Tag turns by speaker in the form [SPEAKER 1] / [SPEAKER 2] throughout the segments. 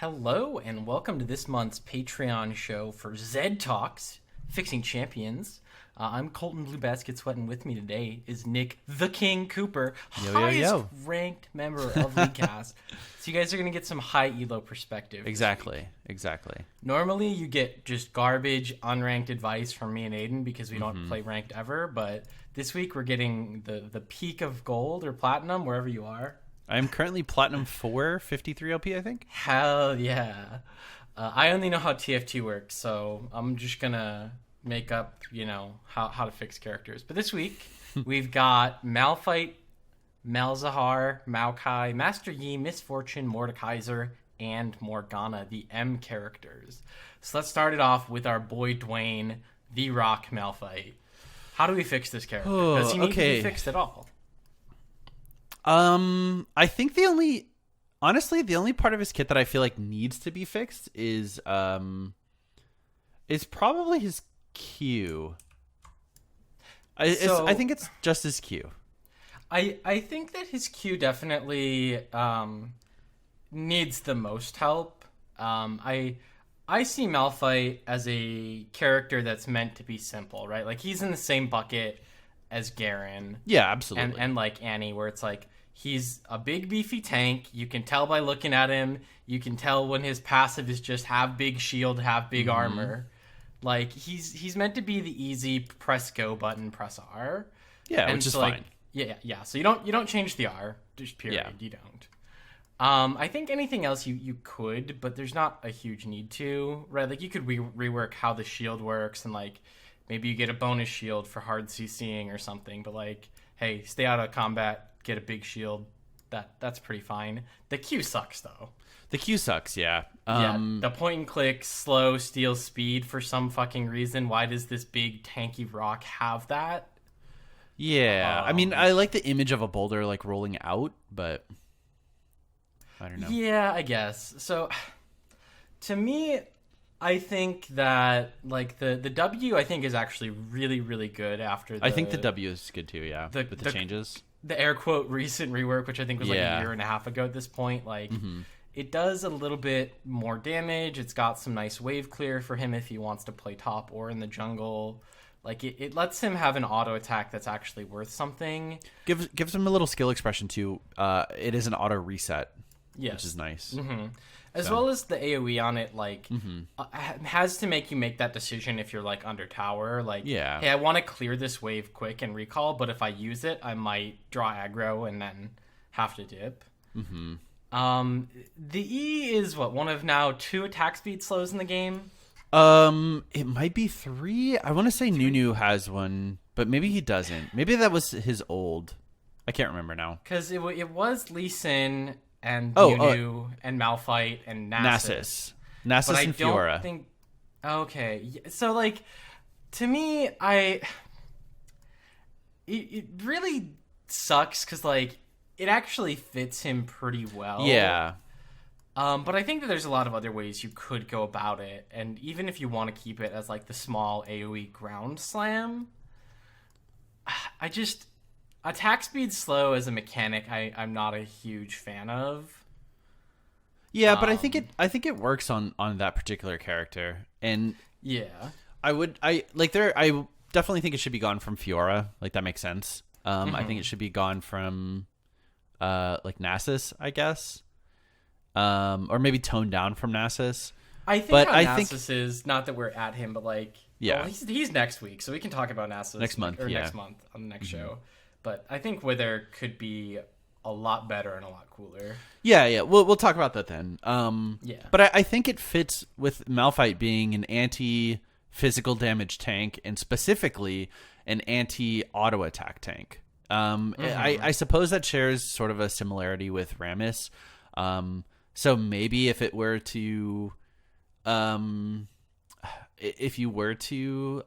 [SPEAKER 1] Hello, and welcome to this month's Patreon show for ZED Talks, Fixing Champions. I'm Colton Blue Basket Sweat, and with me today is Nick the King Cooper, highest ranked member of Leaguecast. So you guys are going to get some high elo perspective.
[SPEAKER 2] Exactly.
[SPEAKER 1] Normally you get just garbage, unranked advice from me and Aiden because we don't play ranked ever, but this week we're getting the peak of gold or platinum, wherever you are.
[SPEAKER 2] I'm currently Platinum 4, 53 LP, I think.
[SPEAKER 1] Hell yeah. I only know how TF2 works, so I'm just going to make up, how to fix characters. But this week, we've got Malphite, Malzahar, Maokai, Master Yi, Misfortune, Mordekaiser, and Morgana, the M characters. So let's start it off with our boy Dwayne, the Rock Malphite. How do we fix this character? Does he need to be fixed at all?
[SPEAKER 2] I think the only part of his kit that I feel like needs to be fixed is probably his Q. I think it's just his Q.
[SPEAKER 1] I think that his Q definitely needs the most help. I see Malphite as a character that's meant to be simple, right? Like, he's in the same bucket as Garen.
[SPEAKER 2] Yeah, absolutely.
[SPEAKER 1] And like Annie, where it's like, he's a big beefy tank. You can tell by looking at him. You can tell when his passive is just have big shield, have big armor. Like, he's meant to be the easy press go button, press R.
[SPEAKER 2] Yeah,
[SPEAKER 1] and
[SPEAKER 2] which is
[SPEAKER 1] so,
[SPEAKER 2] fine.
[SPEAKER 1] Yeah. So you don't change the R, just period. Yeah. You don't. I think anything else you could, but there's not a huge need to, right? Like, you could rework how the shield works, and like maybe you get a bonus shield for hard CCing or something. But like, hey, stay out of combat, get a big shield. That's pretty fine. The Q sucks though.
[SPEAKER 2] The Q sucks, yeah.
[SPEAKER 1] The point and click, slow, steal speed for some fucking reason. Why does this big tanky rock have that?
[SPEAKER 2] Yeah, I mean, I like the image of a boulder like rolling out, but I don't know.
[SPEAKER 1] Yeah, I guess. So, to me, I think that like the W I think is actually really, really good after
[SPEAKER 2] I think the W is good too, yeah, with the changes.
[SPEAKER 1] The air quote recent rework, which I think was like a year and a half ago at this point, like it does a little bit more damage. It's got some nice wave clear for him if he wants to play top or in the jungle. Like, it lets him have an auto attack that's actually worth something.
[SPEAKER 2] Gives him a little skill expression too. It is an auto reset,
[SPEAKER 1] yes,
[SPEAKER 2] which is nice.
[SPEAKER 1] As well as the AoE on it, like, has to make you make that decision if you're, like, under tower. Like, hey, I want to clear this wave quick and recall, but if I use it, I might draw aggro and then have to dip. The E is, one of now 2 attack speed slows in the game?
[SPEAKER 2] It might be 3. I want to say Nunu has one, but maybe he doesn't. Maybe that was his old. I can't remember now.
[SPEAKER 1] Because it was Lee Sin and Nunu and Malphite and Nasus.
[SPEAKER 2] Nasus and Fiora.
[SPEAKER 1] Don't think... Okay. So, like, to me, it really sucks because, like, it actually fits him pretty well.
[SPEAKER 2] Yeah.
[SPEAKER 1] But I think that there's a lot of other ways you could go about it. And even if you want to keep it as, like, the small AoE ground slam, attack speed slow as a mechanic, I'm not a huge fan of.
[SPEAKER 2] Yeah, but I think it works on that particular character. And
[SPEAKER 1] yeah,
[SPEAKER 2] I definitely think it should be gone from Fiora. Like, that makes sense. I think it should be gone from like Nasus, I guess. Or maybe toned down from Nasus.
[SPEAKER 1] I think Nasus is, not that we're at him, but like,
[SPEAKER 2] yeah,
[SPEAKER 1] well, he's next week, so we can talk about Nasus
[SPEAKER 2] next month
[SPEAKER 1] on the next show. But I think Wither could be a lot better and a lot cooler.
[SPEAKER 2] Yeah. We'll talk about that then.
[SPEAKER 1] Yeah.
[SPEAKER 2] But I think it fits with Malphite being an anti-physical damage tank and specifically an anti-auto attack tank. I suppose that shares sort of a similarity with Rammus. So maybe if it were to, if you were to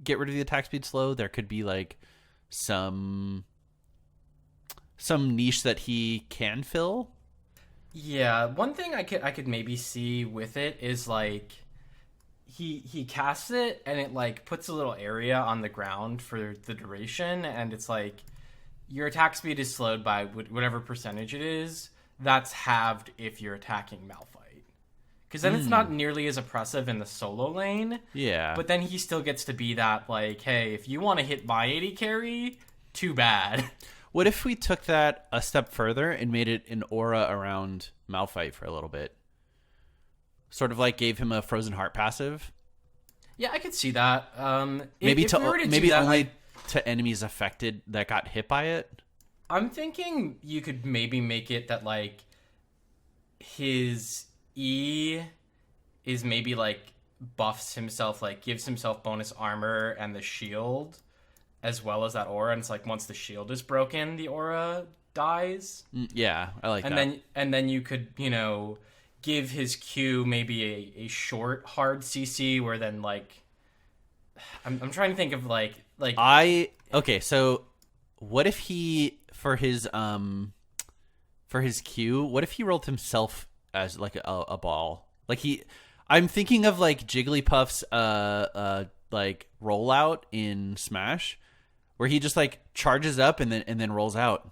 [SPEAKER 2] get rid of the attack speed slow, there could be like some niche that he can fill.
[SPEAKER 1] Yeah, one thing I could maybe see with it is like he casts it and it like puts a little area on the ground for the duration, and it's like your attack speed is slowed by whatever percentage it is. That's halved if you're attacking Malphite. Because then it's not nearly as oppressive in the solo lane.
[SPEAKER 2] Yeah.
[SPEAKER 1] But then he still gets to be that, like, hey, if you want to hit my AD carry, too bad.
[SPEAKER 2] What if we took that a step further and made it an aura around Malphite for a little bit? Sort of like gave him a Frozen Heart passive?
[SPEAKER 1] Yeah, I could see that.
[SPEAKER 2] Maybe
[SPEAKER 1] if we were to do that,
[SPEAKER 2] only to enemies affected that got hit by it?
[SPEAKER 1] I'm thinking you could maybe make it that, like, his E is maybe, like, buffs himself, like, gives himself bonus armor and the shield, as well as that aura. And it's like, once the shield is broken, the aura dies.
[SPEAKER 2] Yeah, I like that.
[SPEAKER 1] And then you could, you know, give his Q maybe a short, hard CC, where then, like... I'm trying to think of, like...
[SPEAKER 2] Okay, so what if he... For his Q, what if he rolled himself as like a ball? Like I'm thinking of like Jigglypuff's like rollout in Smash, where he just like charges up and then rolls out.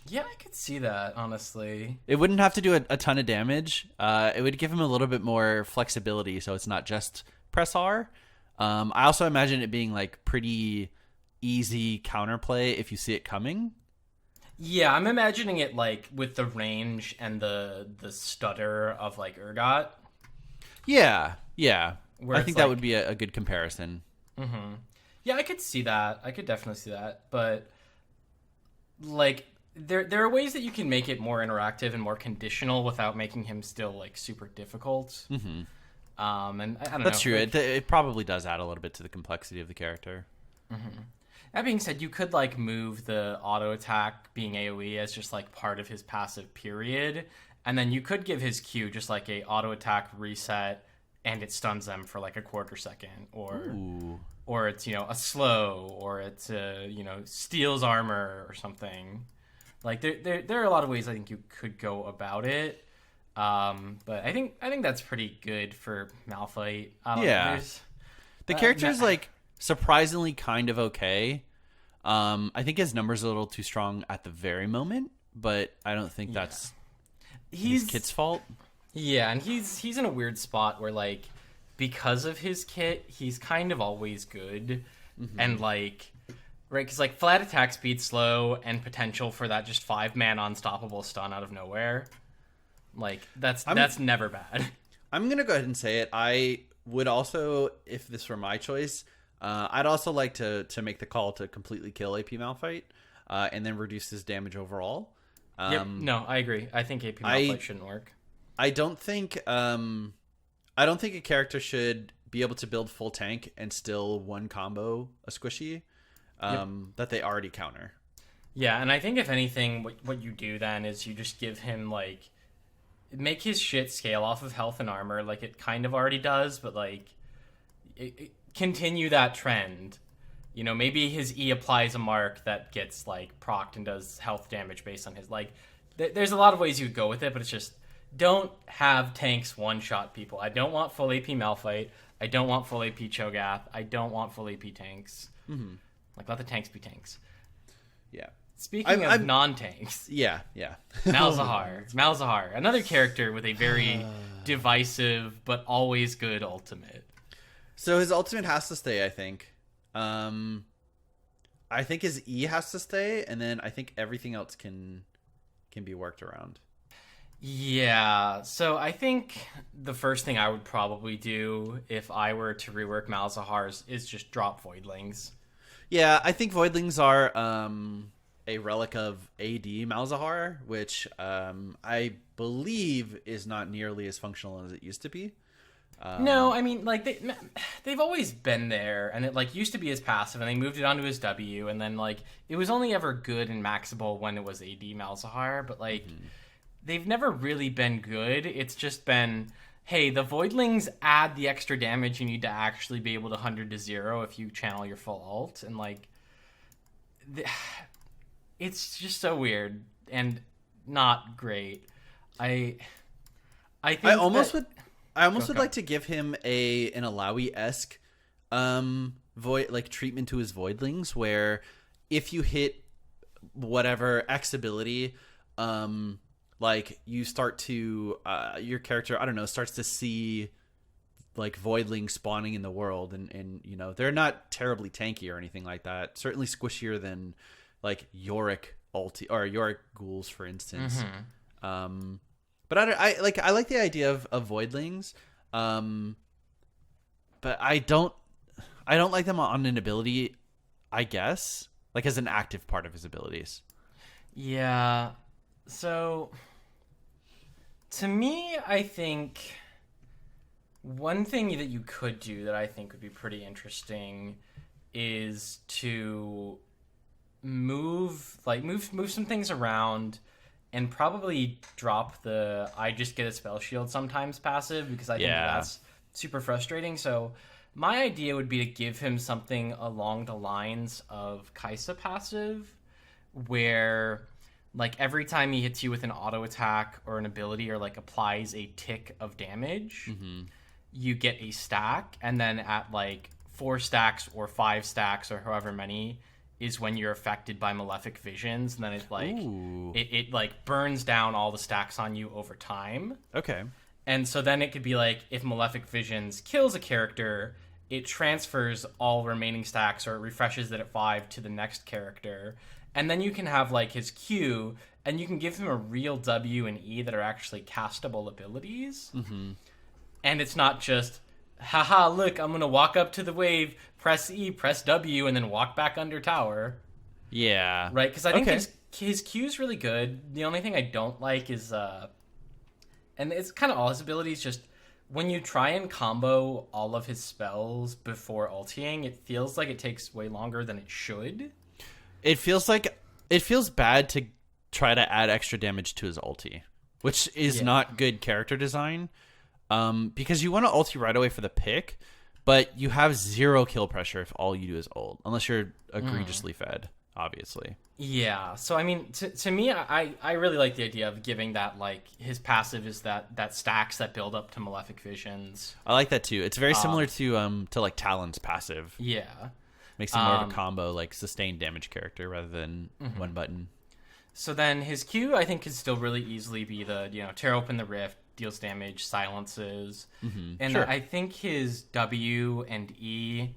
[SPEAKER 1] Yeah, I could see that, honestly.
[SPEAKER 2] It wouldn't have to do a ton of damage. It would give him a little bit more flexibility, so it's not just press R. I also imagine it being like pretty easy counterplay if you see it coming.
[SPEAKER 1] Yeah, I'm imagining it like with the range and the stutter of like Urgot.
[SPEAKER 2] Yeah.
[SPEAKER 1] Where
[SPEAKER 2] I think that would be a good comparison.
[SPEAKER 1] Mm-hmm. Yeah, I could see that. I could definitely see that. But like there are ways that you can make it more interactive and more conditional without making him still like super difficult.
[SPEAKER 2] Mm-hmm.
[SPEAKER 1] And I don't know.
[SPEAKER 2] That's true. Like, it probably does add a little bit to the complexity of the character.
[SPEAKER 1] Mm-hmm. That being said, you could like move the auto attack being AoE as just like part of his passive period, and then you could give his Q just like a auto attack reset, and it stuns them for like a quarter second, or it's, you know, a slow, or it's you know, steals armor or something. Like there are a lot of ways I think you could go about it, but I think that's pretty good for Malphite.
[SPEAKER 2] The character's like surprisingly kind of okay. I think his number's a little too strong at the very moment, but I don't think that's his kit's fault.
[SPEAKER 1] Yeah, and he's in a weird spot where, like, because of his kit, he's kind of always good. Mm-hmm. And, like, right, because, like, flat attack speed slow and potential for that just 5-man unstoppable stun out of nowhere. Like, that's never bad.
[SPEAKER 2] I'm going to go ahead and say it. I would also, if this were my choice... I'd also like to make the call to completely kill AP Malphite and then reduce his damage overall.
[SPEAKER 1] Yep. No, I agree. I think AP Malphite shouldn't work.
[SPEAKER 2] I don't think a character should be able to build full tank and still one combo a squishy that they already counter.
[SPEAKER 1] Yeah, and I think if anything, what you do then is you just give him, like, make his shit scale off of health and armor, like it kind of already does, but like continue that trend. You know, maybe his E applies a mark that gets, like, procced and does health damage based on his, like... There's a lot of ways you could go with it, but it's just... Don't have tanks one-shot people. I don't want full AP Malphite. I don't want full AP Cho'Gath. I don't want full AP tanks.
[SPEAKER 2] Mm-hmm.
[SPEAKER 1] Like, let the tanks be tanks.
[SPEAKER 2] Yeah.
[SPEAKER 1] Speaking of non-tanks...
[SPEAKER 2] Yeah.
[SPEAKER 1] Malzahar. Another character with a very divisive, but always good ultimate.
[SPEAKER 2] So his ultimate has to stay, I think. I think his E has to stay, and then I think everything else can be worked around.
[SPEAKER 1] Yeah, so I think the first thing I would probably do if I were to rework Malzahar's is just drop Voidlings.
[SPEAKER 2] Yeah, I think Voidlings are a relic of AD Malzahar, which I believe is not nearly as functional as it used to be.
[SPEAKER 1] No, I mean, like, they've always been there, and it, like, used to be his passive, and they moved it onto his W, and then, like, it was only ever good and maxable when it was AD Malzahar, but, like, they've never really been good. It's just been, hey, the Voidlings add the extra damage you need to actually be able to 100 to 0 if you channel your full ult, and, like, it's just so weird and not great. I think I almost
[SPEAKER 2] would like to give him an Alawi-esque void, like, treatment to his Voidlings, where if you hit whatever X ability, like you start to your character, I don't know, starts to see like voidlings spawning in the world, and you know, they're not terribly tanky or anything like that. Certainly squishier than like Yorick ghouls, for instance. But I like the idea of voidlings, but I don't like them on an ability, I guess, like as an active part of his abilities.
[SPEAKER 1] Yeah. So to me, I think one thing that you could do that I think would be pretty interesting is to move some things around and probably drop the I just get a spell shield sometimes passive, because I think that's super frustrating. So my idea would be to give him something along the lines of Kaisa passive, where like every time he hits you with an auto attack or an ability, or like applies a tick of damage, you get a stack, and then at like 4 stacks or 5 stacks or however many is when you're affected by malefic visions, and then it's like it like burns down all the stacks on you over time.
[SPEAKER 2] Okay.
[SPEAKER 1] And so then it could be like, if malefic visions kills a character, it transfers all remaining stacks, or it refreshes it at 5 to the next character. And then you can have like his Q, and you can give him a real W and E that are actually castable abilities. And it's not just, haha, look, I'm going to walk up to the wave, press E, press W, and then walk back under tower.
[SPEAKER 2] Yeah.
[SPEAKER 1] Right? Because I think his Q is really good. The only thing I don't like is, and it's kind of all his abilities, just when you try and combo all of his spells before ulting, it feels like it takes way longer than it should.
[SPEAKER 2] It feels bad to try to add extra damage to his ulti, which is not good character design. Because you want to ulti right away for the pick, but you have 0 kill pressure if all you do is ult, unless you're egregiously fed, obviously.
[SPEAKER 1] Yeah, so I mean, to me, I really like the idea of giving that, like, his passive is that stacks that build up to malefic visions.
[SPEAKER 2] I like that too. It's very similar to like Talon's passive.
[SPEAKER 1] Yeah.
[SPEAKER 2] Makes him more of a combo, like sustained damage character rather than one button.
[SPEAKER 1] So then his Q, I think, could still really easily be the, tear open the rift, deals damage, silences. And I think his W and E,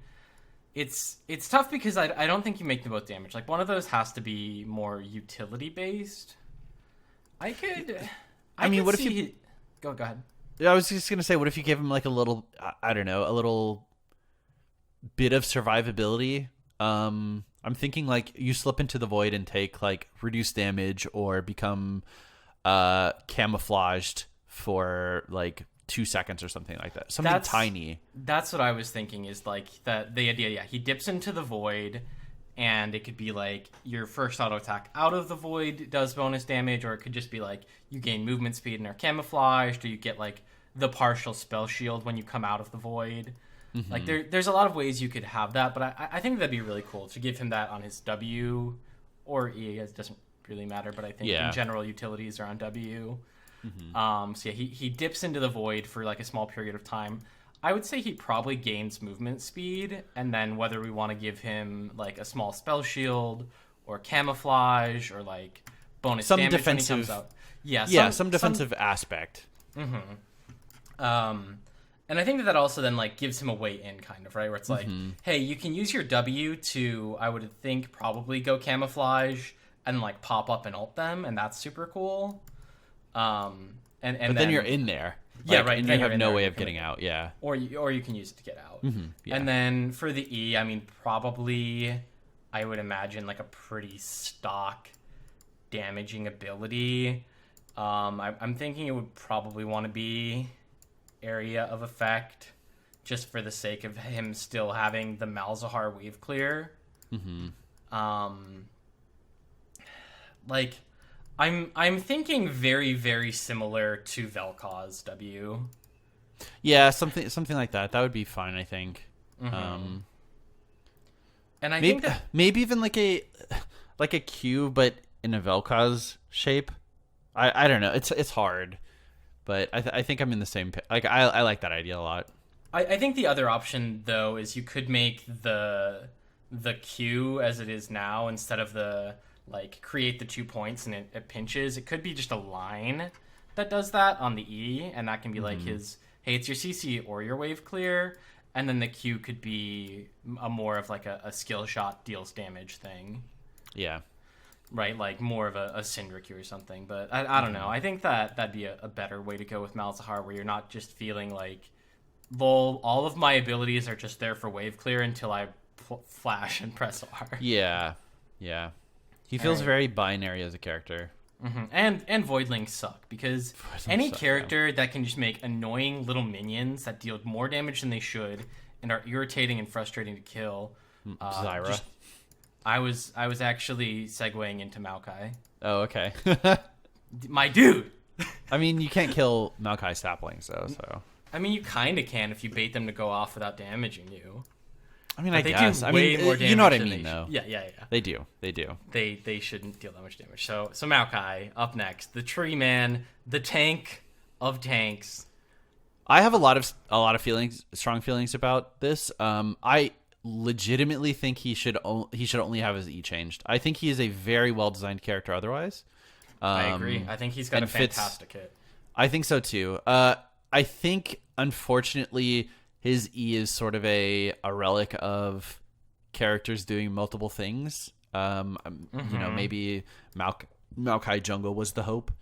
[SPEAKER 1] it's tough because I don't think you make them both damage. Like, one of those has to be more utility based. I mean, what if you go ahead?
[SPEAKER 2] I was just gonna say, what if you give him like a little, I don't know, a little bit of survivability? I'm thinking like you slip into the void and take like reduced damage, or become camouflaged for like 2 seconds or something like that. Something tiny. That's
[SPEAKER 1] what I was thinking, is like the idea. He dips into the void, and it could be like your first auto attack out of the void does bonus damage, or it could just be like you gain movement speed and are camouflaged, or you get like the partial spell shield when you come out of the void. Like there's a lot of ways you could have that, but I think that'd be really cool to give him that on his W or E. It doesn't really matter, but I think in general utilities are on W. So he dips into the void for like a small period of time. I would say he probably gains movement speed, and then whether we want to give him like a small spell shield or camouflage or like bonus
[SPEAKER 2] some
[SPEAKER 1] damage
[SPEAKER 2] defensive,
[SPEAKER 1] when he comes out.
[SPEAKER 2] Some defensive aspect.
[SPEAKER 1] And I think that also then like gives him a way in, kind of, right? Where it's like, hey, you can use your W to, I would think, probably go camouflage and like pop up and ult them, and that's super cool. But
[SPEAKER 2] then you're in there.
[SPEAKER 1] Like, right.
[SPEAKER 2] And you have no way of getting out,
[SPEAKER 1] Or you can use it to get out.
[SPEAKER 2] Yeah.
[SPEAKER 1] And then for the E, I mean, probably I would imagine like a pretty stock damaging ability. I'm thinking it would probably want to be area of effect, just for the sake of him still having the Malzahar wave clear. Like I'm thinking very, very similar to Vel'Koz's W.
[SPEAKER 2] Yeah, something like that. That would be fine, I think.
[SPEAKER 1] And I
[SPEAKER 2] think
[SPEAKER 1] that
[SPEAKER 2] maybe even like a Q, but in a Vel'Koz shape. I don't know. It's hard. But I think I'm in the same... Like, I like that idea a lot.
[SPEAKER 1] I think the other option, though, is you could make the Q as it is now, instead of the like create the 2 points and it pinches. It could be just a line that does that on the E, and that can be like his, hey, it's your CC or your wave clear, and then the Q could be a more of like a skill shot deals damage thing.
[SPEAKER 2] Yeah.
[SPEAKER 1] Right, like more of a Syndraku or something. But I don't know. I think that'd be a better way to go with Malzahar, where you're not just feeling like, lol, all of my abilities are just there for wave clear until I flash and press R.
[SPEAKER 2] Yeah. Yeah. He feels very binary as a character.
[SPEAKER 1] Mm-hmm. And Voidlings suck, because any character that can just make annoying little minions that deal more damage than they should and are irritating and frustrating to kill.
[SPEAKER 2] Zyra.
[SPEAKER 1] I was actually segueing into Maokai.
[SPEAKER 2] Oh, okay.
[SPEAKER 1] My dude.
[SPEAKER 2] I mean, you can't kill Maokai saplings, though. So
[SPEAKER 1] I mean, you kind of can if you bait them to go off without damaging you.
[SPEAKER 2] I mean,
[SPEAKER 1] But
[SPEAKER 2] I
[SPEAKER 1] they
[SPEAKER 2] guess.
[SPEAKER 1] do
[SPEAKER 2] I
[SPEAKER 1] way
[SPEAKER 2] mean,
[SPEAKER 1] more damage
[SPEAKER 2] you know what I
[SPEAKER 1] than
[SPEAKER 2] mean, though.
[SPEAKER 1] Yeah.
[SPEAKER 2] They do. They do.
[SPEAKER 1] They shouldn't deal that much damage. So Maokai up next, the tree man, the tank of tanks.
[SPEAKER 2] I have a lot of feelings, strong feelings about this. I legitimately think he should only have his E changed. I think he is a very well designed character. Otherwise,
[SPEAKER 1] I agree. I think he's got a fantastic hit.
[SPEAKER 2] I think so too. I think unfortunately his E is sort of a relic of characters doing multiple things. You know, maybe Maokai Jungle was the hope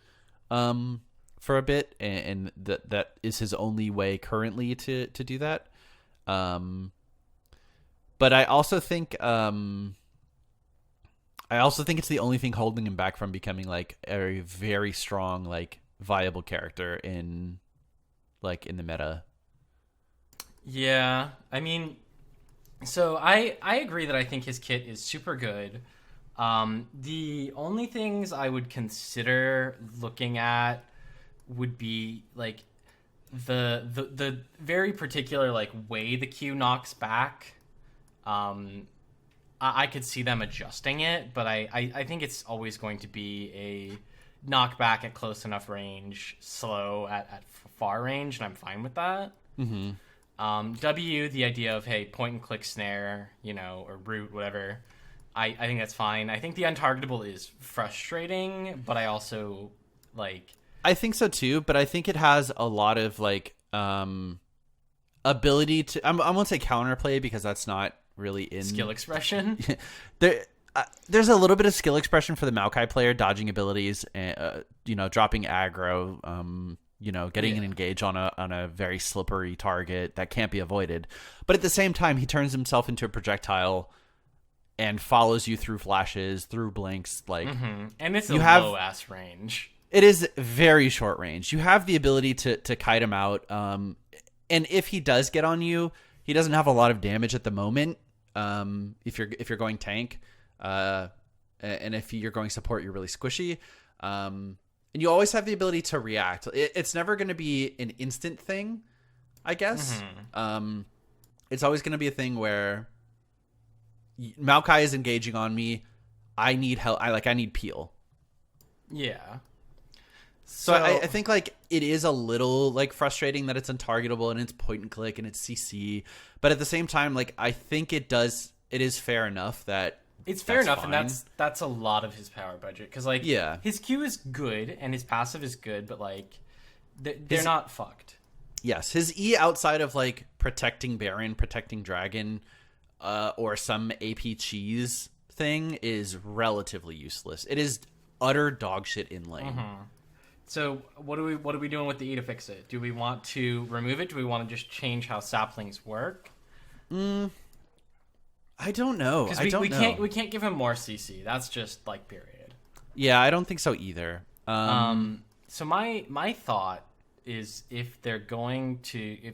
[SPEAKER 2] for a bit, and that is his only way currently to do that. But I also think it's the only thing holding him back from becoming like a very strong, like viable character in the meta.
[SPEAKER 1] Yeah, I mean, so I agree that I think his kit is super good. The only things I would consider looking at would be like the very particular like way the Q knocks back. I could see them adjusting it, but I think it's always going to be a knockback at close enough range, slow at far range, and I'm fine with that.
[SPEAKER 2] Mm-hmm.
[SPEAKER 1] W, the idea of, hey, point and click snare, or root, whatever. I think that's fine. I think the untargetable is frustrating, but I also
[SPEAKER 2] I think so too, but I think it has a lot of ability to. I won't say counterplay because that's not really in
[SPEAKER 1] skill expression.
[SPEAKER 2] There's a little bit of skill expression for the Maokai player, dodging abilities, dropping aggro, getting an engage on a very slippery target that can't be avoided. But at the same time, he turns himself into a projectile and follows you through flashes, through blinks,
[SPEAKER 1] and it's low ass range.
[SPEAKER 2] It is very short range. You have the ability to kite him out, and if he does get on you, he doesn't have a lot of damage at the moment. If you're going tank, and if you're going support, you're really squishy. And you always have the ability to react. It's never going to be an instant thing, I guess. Mm-hmm. It's always going to be a thing where Maokai is engaging on me. I need help. I need peel.
[SPEAKER 1] Yeah.
[SPEAKER 2] So I think it is a little frustrating that it's untargetable and it's point and click and it's CC, but at the same time, I think it is fair enough that
[SPEAKER 1] it's fair enough, fine. And that's a lot of his power budget because his Q is good and his passive is good, but they're not fucked.
[SPEAKER 2] Yes, his E outside of protecting Baron, protecting Dragon, or some AP cheese thing is relatively useless. It is utter dog shit in lane.
[SPEAKER 1] Mm-hmm. So what are we doing with the E to fix it? Do we want to remove it? Do we want to just change how saplings work?
[SPEAKER 2] I don't know.
[SPEAKER 1] We can't give him more CC. That's just period.
[SPEAKER 2] Yeah, I don't think so either.
[SPEAKER 1] So my thought is if they're going to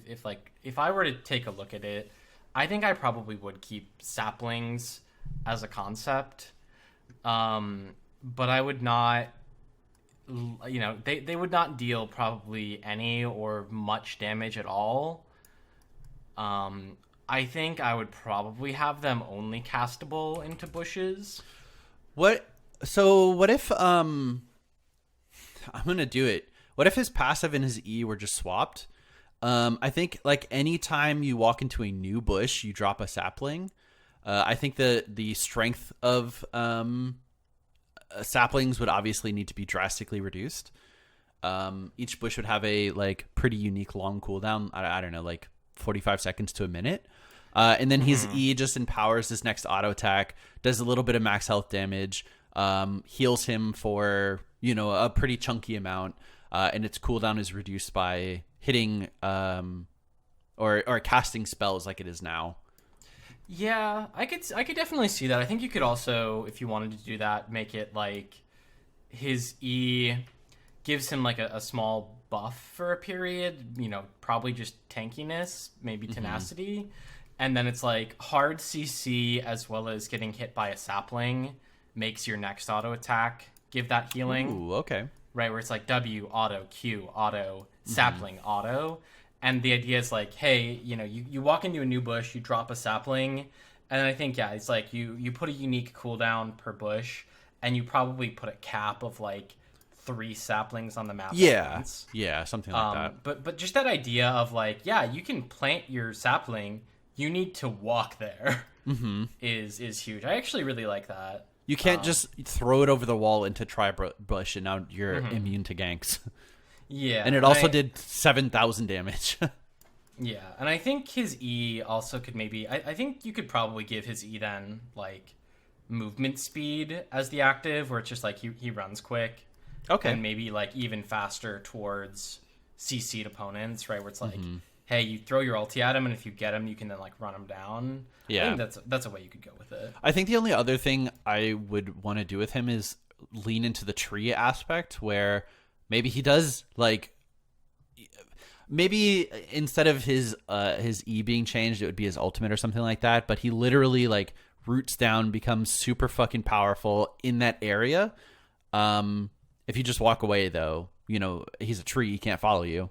[SPEAKER 1] if I were to take a look at it, I think I probably would keep saplings as a concept. But I would not. They would not deal probably any or much damage at all. I think I would probably have them only castable into bushes.
[SPEAKER 2] What if I'm gonna do it. What if his passive and his E were just swapped? I think anytime you walk into a new bush, you drop a sapling. I think the strength of saplings would obviously need to be drastically reduced. Each bush would have a like pretty unique long cooldown. I don't know, like 45 seconds to a minute. And then his E just empowers his next auto attack, does a little bit of max health damage, heals him for, you know, a pretty chunky amount. And its cooldown is reduced by hitting or casting spells like it is now.
[SPEAKER 1] Yeah, I could definitely see that. I think you could also, if you wanted to do that, make it like his E gives him like a small buff for a period, you know, probably just tankiness, maybe tenacity. And then it's like hard CC as well as getting hit by a sapling makes your next auto attack give that healing.
[SPEAKER 2] Ooh, okay.
[SPEAKER 1] Right, where it's like W, auto, Q, auto, sapling, auto. And the idea is like, hey, you know, you walk into a new bush, you drop a sapling, and I think, yeah, it's like you put a unique cooldown per bush, and you probably put a cap of like 3 saplings on the map.
[SPEAKER 2] Yeah, yeah, something like that.
[SPEAKER 1] But just that idea of like, yeah, you can plant your sapling, you need to walk there is huge. I actually really like that.
[SPEAKER 2] You can't just throw it over the wall into tri-bush and now you're immune to ganks.
[SPEAKER 1] Yeah.
[SPEAKER 2] And it also did 7,000 damage.
[SPEAKER 1] Yeah, and I think his E also could maybe... I think you could probably give his E then, like, movement speed as the active, where it's just like he runs quick.
[SPEAKER 2] Okay.
[SPEAKER 1] And maybe, like, even faster towards CC'd opponents, right? Where it's like, hey, you throw your ulti at him, and if you get him, you can then, like, run him down.
[SPEAKER 2] Yeah.
[SPEAKER 1] I think that's a way you could go with it.
[SPEAKER 2] I think the only other thing I would want to do with him is lean into the tree aspect, where maybe he does, like... Maybe instead of his E being changed, it would be his ultimate or something like that. But he literally, like, roots down, becomes super fucking powerful in that area. If you just walk away, though, you know, he's a tree. He can't follow you.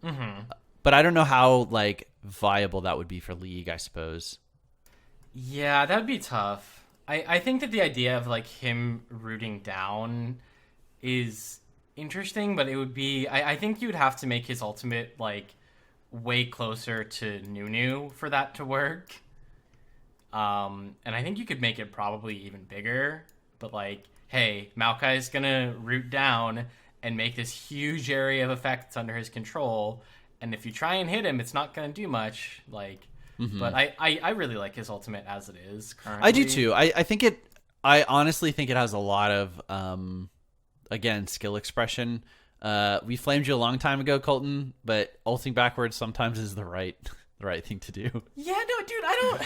[SPEAKER 2] But I don't know how, like, viable that would be for League, I suppose.
[SPEAKER 1] Yeah, that would be tough. I think that the idea of, like, him rooting down is interesting, but it would be... I think you'd have to make his ultimate, like, way closer to Nunu for that to work. And I think you could make it probably even bigger, but, like, hey, Maokai's gonna root down and make this huge area of effects under his control, and if you try and hit him, it's not gonna do much, like... But I really like his ultimate as it is currently.
[SPEAKER 2] I do too. I honestly think it has a lot of... Again, skill expression. We flamed you a long time ago, Colton, but ulting backwards sometimes is the right thing to do.
[SPEAKER 1] Yeah, no, dude, I don't...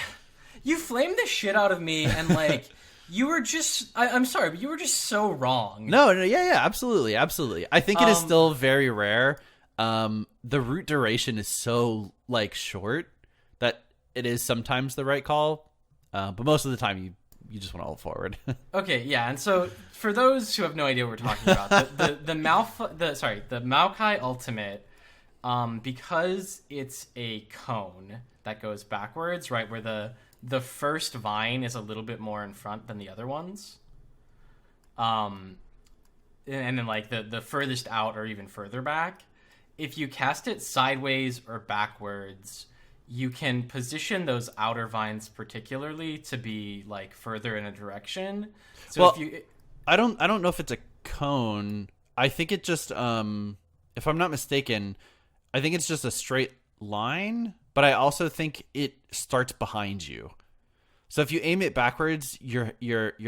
[SPEAKER 1] You flamed the shit out of me, and, like, you were just... I'm sorry, but you were just so wrong.
[SPEAKER 2] No, yeah, absolutely. I think it is still very rare. The root duration is so, like, short that it is sometimes the right call, but most of the time you just want to ult forward.
[SPEAKER 1] Okay, yeah, and so for those who have no idea what we're talking about, the Maokai ultimate, because it's a cone that goes backwards, right, where the first vine is a little bit more in front than the other ones, and then like the furthest out or even further back, if you cast it sideways or backwards, you can position those outer vines particularly to be like further in a direction. So
[SPEAKER 2] well,
[SPEAKER 1] if you,
[SPEAKER 2] I don't know if it's a cone. I think it just, if I'm not mistaken, I think it's just a straight line. But I also think it starts behind you. So if you aim it backwards, you're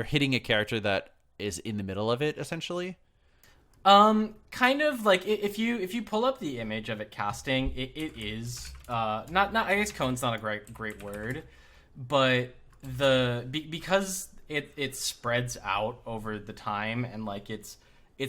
[SPEAKER 2] hitting a character that is in the middle of it essentially.
[SPEAKER 1] Kind of like if you pull up the image of it casting, it is not I guess cone's not a great word, but because it spreads out over the time and like it's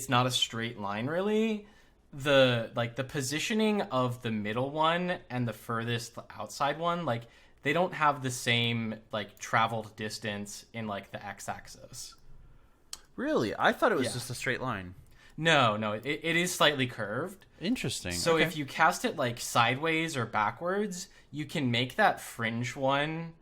[SPEAKER 1] not a straight line really. The positioning of the middle one and the furthest outside one, like they don't have the same like traveled distance in like the x-axis.
[SPEAKER 2] Really? I thought it was just a straight line.
[SPEAKER 1] No, it is slightly curved.
[SPEAKER 2] Interesting.
[SPEAKER 1] So
[SPEAKER 2] okay.
[SPEAKER 1] if you cast it like sideways or backwards, you can make that fringe one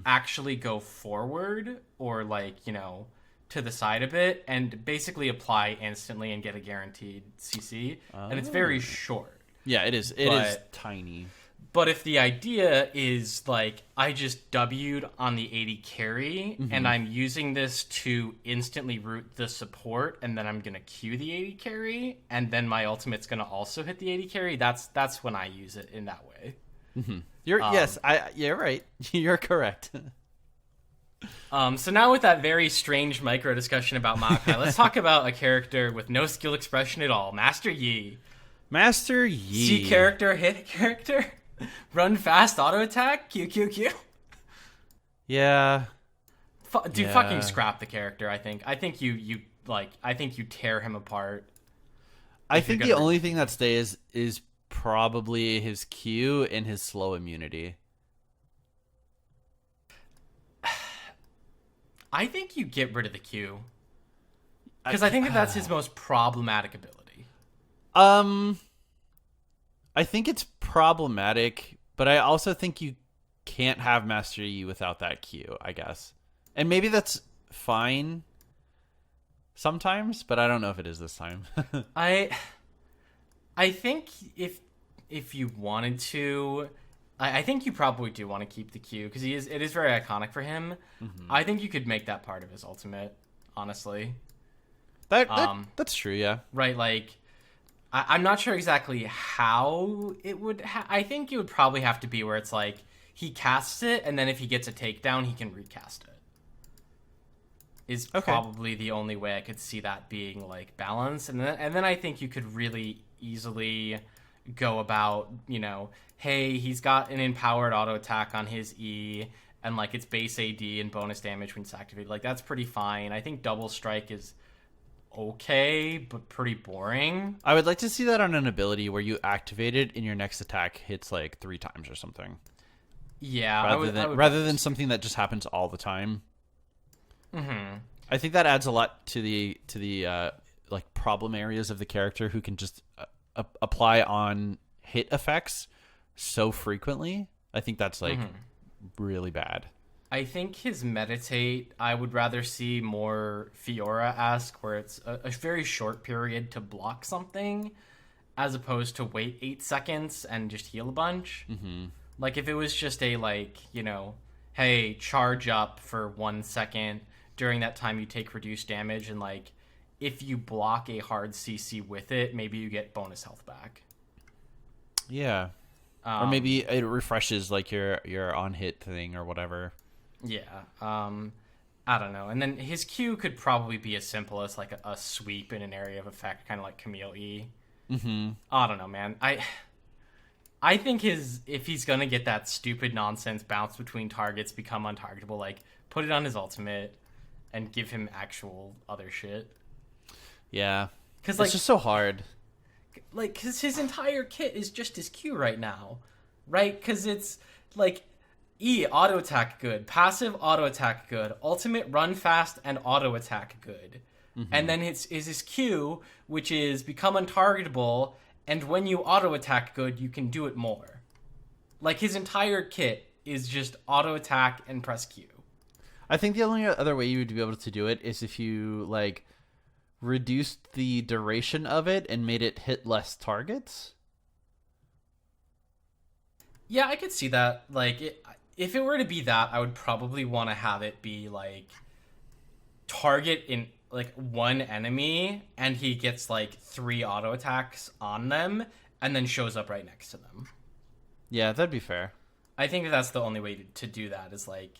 [SPEAKER 1] actually go forward or like, you know, to the side a bit and basically apply instantly and get a guaranteed CC. And it's very short.
[SPEAKER 2] Yeah, it is. It is tiny.
[SPEAKER 1] But if the idea is like I just W'd on the 80 carry and I'm using this to instantly root the support and then I'm going to Q the 80 carry and then my ultimate's going to also hit the 80 carry, that's when I use it in that way.
[SPEAKER 2] You're right. You're correct.
[SPEAKER 1] So now with that very strange micro discussion about Maokai, let's talk about a character with no skill expression at all, Master Yi.
[SPEAKER 2] Master Yi.
[SPEAKER 1] C character, hit character. Run fast, auto attack, Q, Q, Q.
[SPEAKER 2] Yeah.
[SPEAKER 1] Fucking scrap the character, I think. I think you tear him apart.
[SPEAKER 2] I think the only thing that stays is probably his Q and his slow immunity.
[SPEAKER 1] I think you get rid of the Q. Because I think that's his most problematic ability.
[SPEAKER 2] I think it's problematic, but I also think you can't have Master Yi without that Q, I guess. And maybe that's fine sometimes, but I don't know if it is this time.
[SPEAKER 1] I think if you wanted to, I think you probably do want to keep the Q because it is very iconic for him. I think you could make that part of his ultimate, honestly.
[SPEAKER 2] That's true, yeah.
[SPEAKER 1] Right, like I'm not sure exactly how it would. I think it would probably have to be where it's like he casts it, and then if he gets a takedown, he can recast it. Is probably the only way I could see that being like balanced, and then I think you could really easily go about, hey, he's got an empowered auto attack on his E, and like it's base AD and bonus damage when it's activated. Like that's pretty fine. I think double strike is okay, but pretty boring.
[SPEAKER 2] I would like to see that on an ability where you activate it and your next attack hits like 3 times or something.
[SPEAKER 1] Yeah,
[SPEAKER 2] rather than something that just happens all the time. I think that adds a lot to the like problem areas of the character who can just apply on hit effects so frequently. I think that's like really bad.
[SPEAKER 1] I think his meditate, I would rather see more Fiora-esque, where it's a very short period to block something, as opposed to wait 8 seconds and just heal a bunch. Like, if it was just a, like, hey, charge up for 1 second, during that time you take reduced damage, and, like, if you block a hard CC with it, maybe you get bonus health back.
[SPEAKER 2] Yeah. Or maybe it refreshes, like, your on-hit thing or whatever.
[SPEAKER 1] Yeah, I don't know. And then his Q could probably be as simple as like a sweep in an area of effect, kind of like Camille E. I don't know, man. I think if he's gonna get that stupid nonsense bounce between targets, become untargetable, like put it on his ultimate and give him actual other shit.
[SPEAKER 2] Yeah,
[SPEAKER 1] because like,
[SPEAKER 2] it's just so hard.
[SPEAKER 1] Like, because his entire kit is just his Q right now, right? Because it's like. E, auto attack good. Passive, auto attack good. Ultimate, run fast and auto attack good. And then is his Q, which is become untargetable, and when you auto attack good, you can do it more. Like, his entire kit is just auto attack and press Q.
[SPEAKER 2] I think the only other way you would be able to do it is if you, like, reduced the duration of it and made it hit less targets.
[SPEAKER 1] Yeah, I could see that. Like, if it were to be that, I would probably want to have it be, like, target in, like, one enemy, and he gets, like, 3 auto attacks on them, and then shows up right next to them.
[SPEAKER 2] Yeah, that'd be fair.
[SPEAKER 1] I think that's the only way to do that, is, like,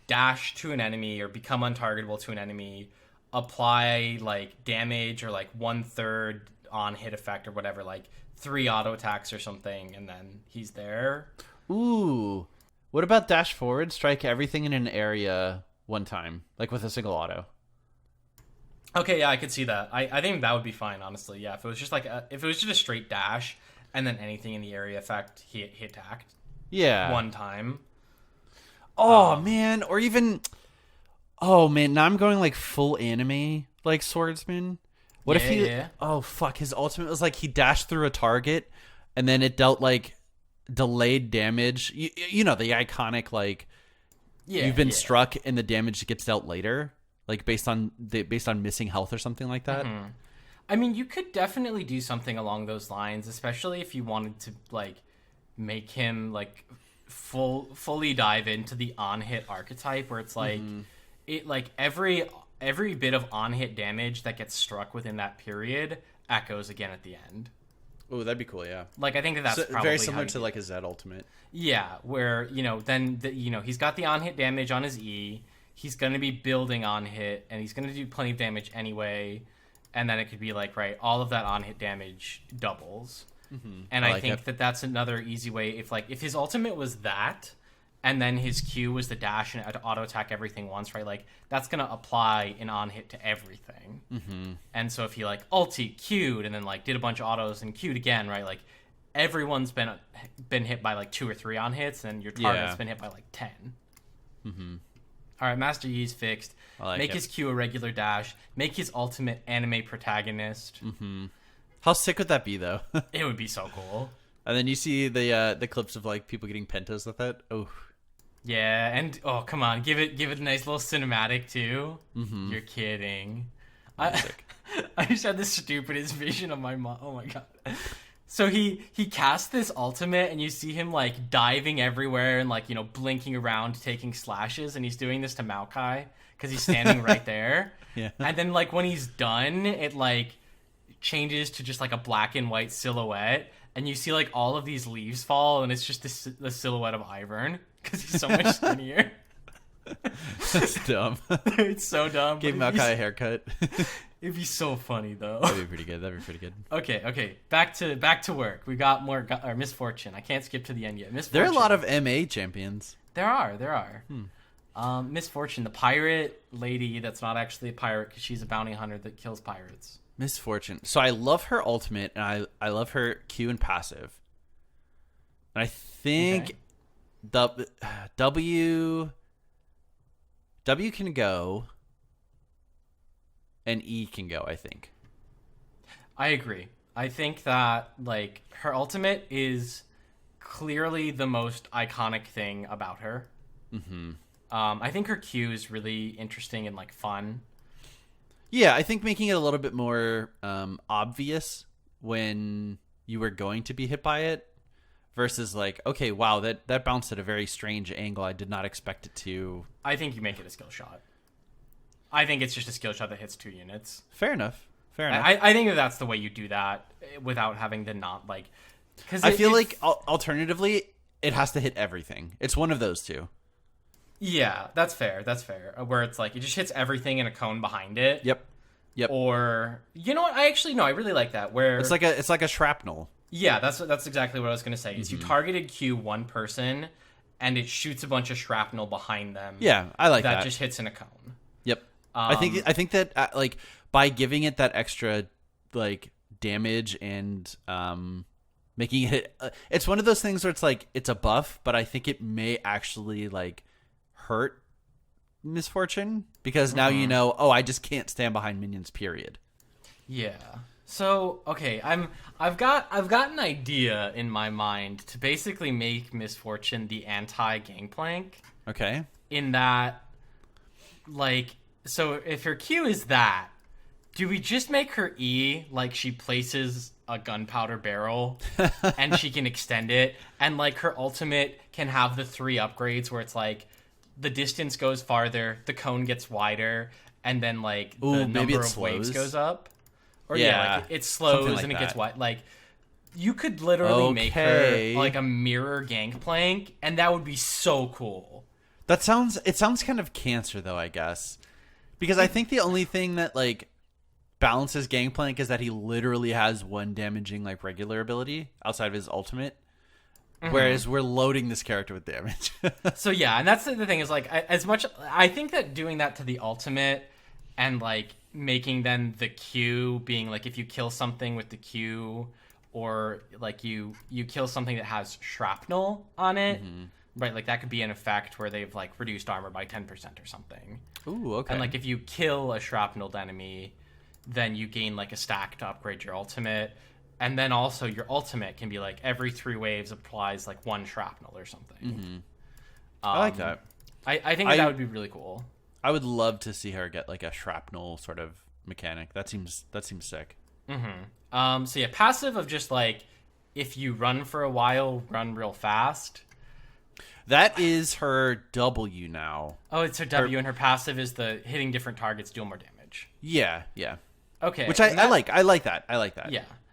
[SPEAKER 1] dash to an enemy, or become untargetable to an enemy, apply, like, damage, or, like, 1/3 on hit effect, or whatever, like, 3 auto attacks or something, and then he's there.
[SPEAKER 2] Ooh. What about dash forward, strike everything in an area one time, like with a single auto?
[SPEAKER 1] Okay, yeah, I could see that. I think that would be fine, honestly. Yeah, if it was just like if it was just a straight dash and then anything in the area effect he attacked.
[SPEAKER 2] Yeah.
[SPEAKER 1] One time.
[SPEAKER 2] Oh man, or even now I'm going like full anime like swordsman. What if he Oh fuck, his ultimate was like he dashed through a target and then it dealt like delayed damage. You know, the iconic like you've been struck and the damage gets dealt later, like based on missing health or something like that.
[SPEAKER 1] I mean, you could definitely do something along those lines, especially if you wanted to like make him like fully dive into the on-hit archetype, where it's like it like every bit of on-hit damage that gets struck within that period echoes again at the end.
[SPEAKER 2] Oh, that'd be cool. Yeah,
[SPEAKER 1] like I think that's
[SPEAKER 2] so,
[SPEAKER 1] probably
[SPEAKER 2] very similar to like a ZED ultimate.
[SPEAKER 1] Yeah, where then he's got the on-hit damage on his E. He's going to be building on-hit, and he's going to do plenty of damage anyway. And then it could be like, right, all of that on-hit damage doubles. And I think that's another easy way. If his ultimate was that, and then his Q was the dash and auto attack everything once, right? Like that's going to apply an on-hit to everything. And so if he like ulti Q'd and then like did a bunch of autos and Q'd again, right? Like everyone's been hit by like 2 or 3 on-hits, and your target's been hit by like 10. All right, Master Yi's fixed. Make his Q a regular dash. Make his ultimate anime protagonist.
[SPEAKER 2] How sick would that be, though?
[SPEAKER 1] It would be so cool.
[SPEAKER 2] And then you see the clips of like people getting pentas with it. Oh,
[SPEAKER 1] yeah, and oh come on, give it a nice little cinematic too. You're kidding. I just had the stupidest vision of my mom. Oh my god. So he casts this ultimate, and you see him like diving everywhere and like blinking around, taking slashes, and he's doing this to Maokai because he's standing right there.
[SPEAKER 2] Yeah.
[SPEAKER 1] And then like when he's done, it like changes to just like a black and white silhouette, and you see like all of these leaves fall, and it's just the silhouette of Ivern because he's so much skinnier.
[SPEAKER 2] That's dumb.
[SPEAKER 1] It's so dumb.
[SPEAKER 2] Gave Maokai a haircut.
[SPEAKER 1] It'd be so funny though.
[SPEAKER 2] That'd be pretty good.
[SPEAKER 1] Okay. Back to work. We got more Misfortune. I can't skip to the end yet. Misfortune.
[SPEAKER 2] There are a lot of MA champions.
[SPEAKER 1] There are. Misfortune, the pirate lady that's not actually a pirate because she's a bounty hunter that kills pirates.
[SPEAKER 2] Misfortune. So I love her ultimate, and I love her Q and passive. And I think W can go, and E can go, I think.
[SPEAKER 1] I agree. I think that like her ultimate is clearly the most iconic thing about her. I think her Q is really interesting and like fun.
[SPEAKER 2] Yeah, I think making it a little bit more obvious when you were going to be hit by it versus like, okay, wow, that bounced at a very strange angle. I did not expect it to.
[SPEAKER 1] I think you make it a skill shot. I think it's just a skill shot that hits 2 units.
[SPEAKER 2] Fair enough.
[SPEAKER 1] I think that's the way you do that without having to not like.
[SPEAKER 2] Because I feel like alternatively, it has to hit everything. It's one of those two.
[SPEAKER 1] Yeah, that's fair. Where it's like it just hits everything in a cone behind it.
[SPEAKER 2] Yep.
[SPEAKER 1] Or you know what? I really like that. Where
[SPEAKER 2] it's like a shrapnel.
[SPEAKER 1] Yeah, that's exactly what I was gonna say. Is you targeted Q one person, and it shoots a bunch of shrapnel behind them.
[SPEAKER 2] Yeah, I like that.
[SPEAKER 1] That just hits in a cone.
[SPEAKER 2] Yep. I think that like by giving it that extra like damage and making it, it's one of those things where it's like it's a buff, but I think it may actually like hurt Misfortune because now you know, oh, I just can't stand behind minions. Period.
[SPEAKER 1] Yeah. So okay, I've got an idea in my mind to basically make Misfortune the anti-Gangplank.
[SPEAKER 2] Okay.
[SPEAKER 1] In that, like, so if her Q is that, do we just make her E like she places a gunpowder barrel and she can extend it, and like her ultimate can have the 3 upgrades where it's like the distance goes farther, the cone gets wider, and then like the number of waves goes up. Or like it slows like and it gets wide. Like you could literally make her like a mirror Gangplank, and that would be so cool.
[SPEAKER 2] It sounds kind of cancer though, I guess. Because I think the only thing that like balances Gangplank is that he literally has 1 damaging like regular ability outside of his ultimate. Whereas we're loading this character with damage.
[SPEAKER 1] So yeah, and that's the thing is like as much I think that doing that to the ultimate and like making then the Q being like if you kill something with the Q or like you kill something that has shrapnel on it, right? Like that could be an effect where they've like reduced armor by 10% or something.
[SPEAKER 2] Ooh, okay.
[SPEAKER 1] And like if you kill a shrapneled enemy, then you gain like a stack to upgrade your ultimate. And then also your ultimate can be like every 3 waves applies like 1 shrapnel or something.
[SPEAKER 2] I like that.
[SPEAKER 1] I think that would be really cool.
[SPEAKER 2] I would love to see her get like a shrapnel sort of mechanic. That seems sick.
[SPEAKER 1] So yeah, passive of just like if you run for a while, run real fast.
[SPEAKER 2] That is her W now.
[SPEAKER 1] Oh, it's her W, and her passive is the hitting different targets, deal more damage.
[SPEAKER 2] Yeah.
[SPEAKER 1] Okay.
[SPEAKER 2] Which I like. I like that.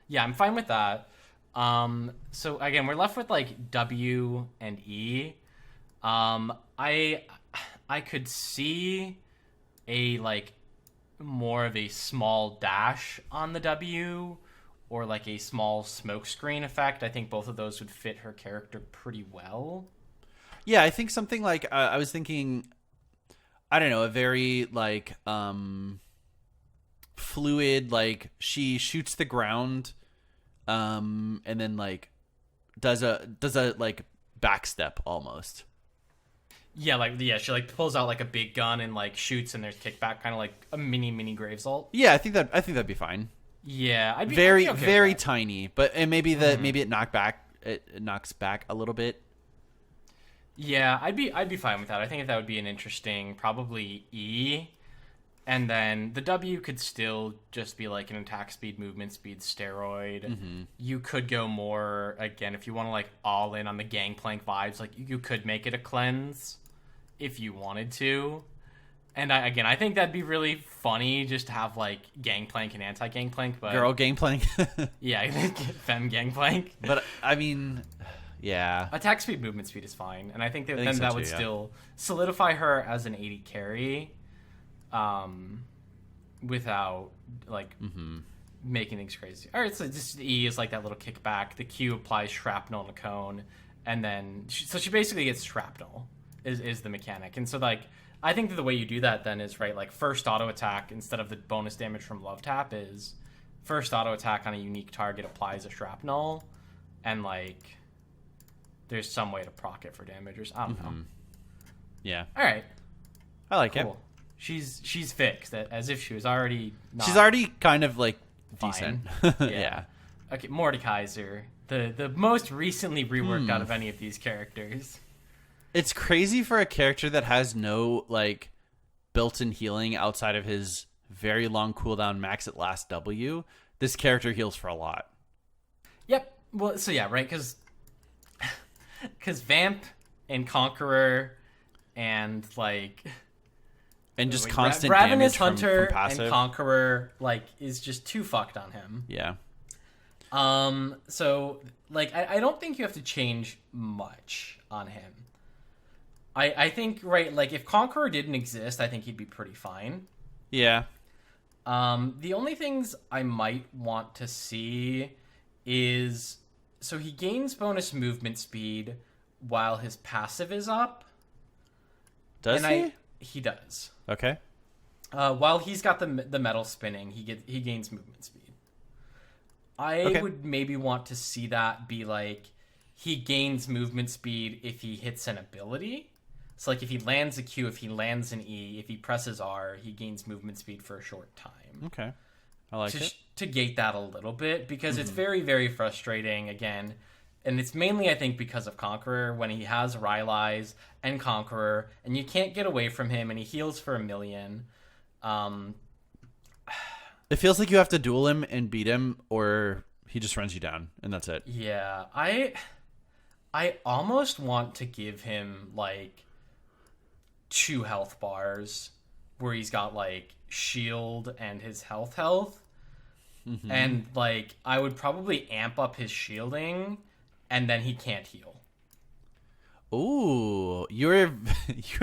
[SPEAKER 1] Yeah, I'm fine with that. So again, we're left with like W and E. I could see a like more of a small dash on the W, or like a small smoke screen effect. I think both of those would fit her character pretty well.
[SPEAKER 2] Yeah, I think something like I was thinking, I don't know, a very like fluid, like she shoots the ground, and then like does a like backstep almost.
[SPEAKER 1] Yeah, she like pulls out like a big gun and like shoots, and there's kickback, kind of like a mini Gravesault.
[SPEAKER 2] Yeah, I think that'd be fine.
[SPEAKER 1] Yeah, I'd be
[SPEAKER 2] very
[SPEAKER 1] okay
[SPEAKER 2] very
[SPEAKER 1] with that.
[SPEAKER 2] tiny, but and maybe maybe it knocks back a little bit.
[SPEAKER 1] Yeah, I'd be fine with that. I think that would be an interesting, probably E, and then the W could still just be like an attack speed, movement speed steroid.
[SPEAKER 2] Mm-hmm.
[SPEAKER 1] You could go more again if you want to like all in on the Gangplank vibes. Like you could make it a cleanse if you wanted to. And I think that'd be really funny just to have like Gangplank and anti-Gangplank, but
[SPEAKER 2] Girl Gangplank.
[SPEAKER 1] yeah, femme Gangplank.
[SPEAKER 2] But I mean, yeah.
[SPEAKER 1] Attack speed, movement speed is fine, and I think that
[SPEAKER 2] so
[SPEAKER 1] that
[SPEAKER 2] too,
[SPEAKER 1] would
[SPEAKER 2] yeah.
[SPEAKER 1] still solidify her as an 80 carry, without like making things crazy. All right, so just E is like that little kickback. The Q applies shrapnel on a cone, and then she basically gets shrapnel is the mechanic. And so like I think that the way you do that then is right, like first auto attack instead of the bonus damage from love tap is first auto attack on a unique target applies a shrapnel, and like there's some way to proc it for damage, or I don't know.
[SPEAKER 2] Yeah.
[SPEAKER 1] All right,
[SPEAKER 2] I like
[SPEAKER 1] cool.
[SPEAKER 2] it.
[SPEAKER 1] She's fixed as if she was already.
[SPEAKER 2] She's already kind of like
[SPEAKER 1] fine.
[SPEAKER 2] decent. Yeah.
[SPEAKER 1] Okay, Mordekaiser, the most recently reworked out of any of these characters.
[SPEAKER 2] It's crazy for a character that has no like built-in healing outside of his very long cooldown max at last W. This character heals for a lot.
[SPEAKER 1] Yep. Well, so yeah, right, because Vamp and Conqueror and like
[SPEAKER 2] And just constant
[SPEAKER 1] Ravenous
[SPEAKER 2] damage
[SPEAKER 1] Hunter
[SPEAKER 2] from passive.
[SPEAKER 1] and Conqueror like is just too fucked on him.
[SPEAKER 2] Yeah.
[SPEAKER 1] So like I don't think you have to change much on him. I think right, like if Conqueror didn't exist, I think he'd be pretty fine.
[SPEAKER 2] Yeah.
[SPEAKER 1] The only things I might want to see is so he gains bonus movement speed while his passive is up.
[SPEAKER 2] Does he?
[SPEAKER 1] He does.
[SPEAKER 2] Okay.
[SPEAKER 1] While he's got the metal spinning, he gains movement speed. I would maybe want to see that be like he gains movement speed if he hits an ability. So like if he lands a Q, if he lands an E, if he presses R, he gains movement speed for a short time.
[SPEAKER 2] Okay. I like it.
[SPEAKER 1] To gate that a little bit, because it's very, very frustrating, again. And it's mainly, I think, because of Conqueror, when he has Rylai's and Conqueror, and you can't get away from him, and he heals for 1,000,000.
[SPEAKER 2] It feels like you have to duel him and beat him, or he just runs you down, and that's it.
[SPEAKER 1] Yeah, I almost want to give him, like, 2 health bars, where he's got, like, shield and his health. And, like, I would probably amp up his shielding, and then he can't heal.
[SPEAKER 2] Ooh, you're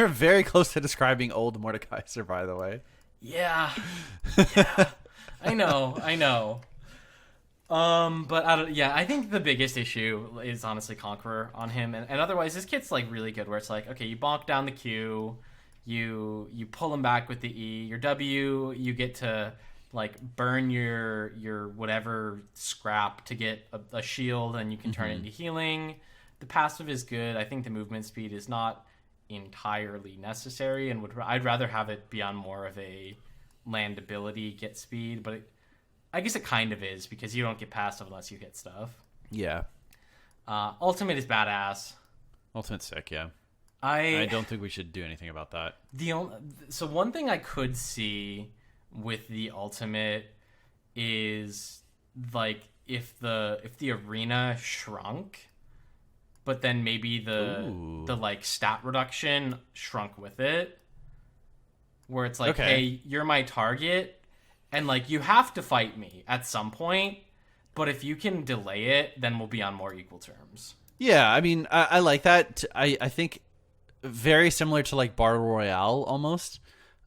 [SPEAKER 2] very close to describing old Mordekaiser, by the way.
[SPEAKER 1] Yeah. I know. But I think the biggest issue is honestly Conqueror on him, and otherwise this kit's like really good, where it's like, okay, you bonk down the Q, you pull him back with the E, your W, you get to like burn your whatever scrap to get a shield, and you can turn it into healing. The passive is good. I think the movement speed is not entirely necessary, and I'd rather have it be on more of a land ability get speed, but I guess it kind of is, because you don't get passive unless you hit stuff.
[SPEAKER 2] Yeah.
[SPEAKER 1] Ultimate is badass.
[SPEAKER 2] Ultimate's sick, yeah.
[SPEAKER 1] I
[SPEAKER 2] don't think we should do anything about that.
[SPEAKER 1] So one thing I could see with the ultimate is like if the arena shrunk, but then maybe the like stat reduction shrunk with it, where it's like, hey, you're my target, and like you have to fight me at some point, but if you can delay it, then we'll be on more equal terms.
[SPEAKER 2] Yeah, I mean, I like that. I think very similar to like Battle Royale almost.